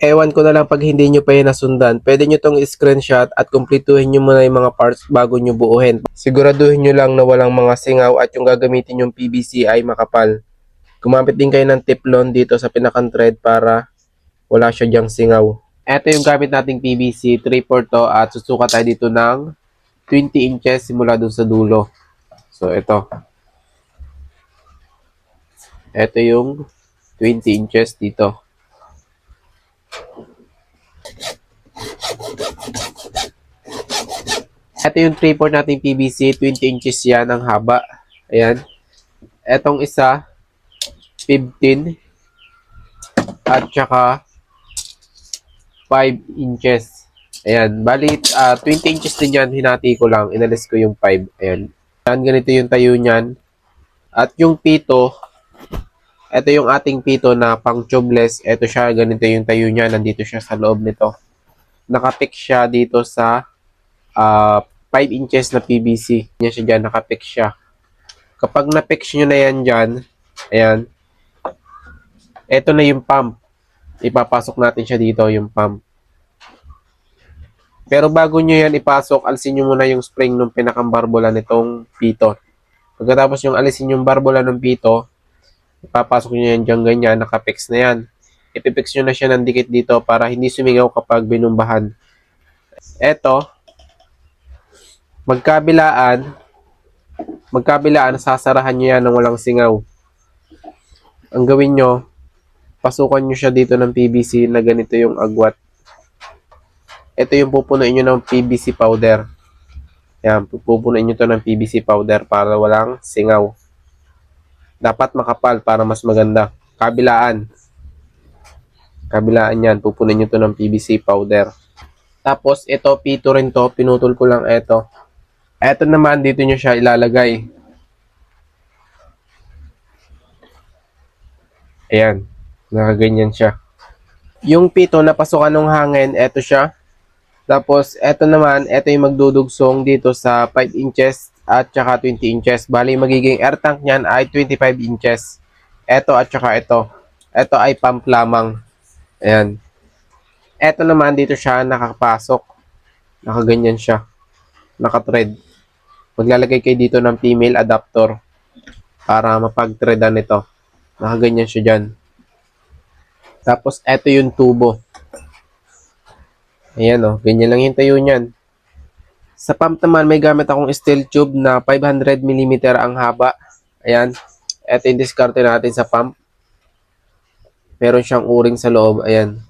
Ewan ko na lang pag hindi nyo pa yun nasundan. Pwede nyo tong screenshot at kumpletuhin nyo muna yung mga parts bago nyo buuhin. Siguraduhin nyo lang na walang mga singaw at yung gagamitin yung PVC ay makapal. Gumamit din kayo ng teflon dito sa pinakang thread para wala siya dyang singaw. Ito yung gamit nating PVC, 3/4 to at susukat tayo dito ng 20 inches simula dun sa dulo. So ito. Ito yung 20 inches dito. Ito yung 3/4 nating PVC, 20 inches yan ang haba. Ayan. Etong isa, 15 at saka 5 inches. Ayan. Bali, 20 inches din yan. Hinati ko lang. Inalis ko yung 5. Ayan. Ayan, ganito yung tayo niyan. At yung pito, ito yung ating pito na pang tubeless. Ito siya, ganito yung tayo niya. Nandito siya sa loob nito. Nakapik siya dito sa 5 inches na PVC. Yan siya dyan, nakapik siya. Kapag na-fix nyo na yan dyan, ayan, eto na yung pump. Ipapasok natin siya dito, yung pump. Pero bago nyo yan ipasok, alisin nyo muna yung spring ng pinakang barbola nitong pito. Pagkatapos yung alisin yung barbola ng pito, ipapasok nyo yan dyan ganyan, nakapix na yan. Ipipix nyo na siya ng dikit dito para hindi sumingaw kapag binumbahan. Eto, magkabilaan, sasarahan nyo yan ng walang singaw. Ang gawin nyo, pasukan nyo siya dito ng PVC na ganito yung agwat. Ito yung pupunuin nyo ng PVC powder. Yan, pupunuin nyo to ng PVC powder para walang singaw. Dapat makapal para mas maganda. Kabilaan yan, pupunuin nyo to ng PVC powder. Tapos, ito, pito rin to, pinutol ko lang ito. Ito naman, dito nyo siya ilalagay. Ayan, nakaganyan siya. Yung pito na pasukan ng hangin, ito siya. Tapos, ito naman, ito yung magdudugsong dito sa 5 inches at saka 20 inches. Bali, magiging air tank niyan ay 25 inches. Ito at saka ito. Ito ay pump lamang. Ayan. Ito naman, dito siya nakapasok. Nakaganyan siya. Naka-thread. Maglalagay kayo dito ng female adapter para mapag-threadan ito. Nakaganyan siya dyan. Tapos, ito yung tubo. Ayan o, ganyan lang yung tayo niyan. Sa pump naman, may gamit akong steel tube na 500 mm ang haba. Ayan. Ito yung diskarte natin sa pump. Meron siyang o-ring sa loob. Ayan.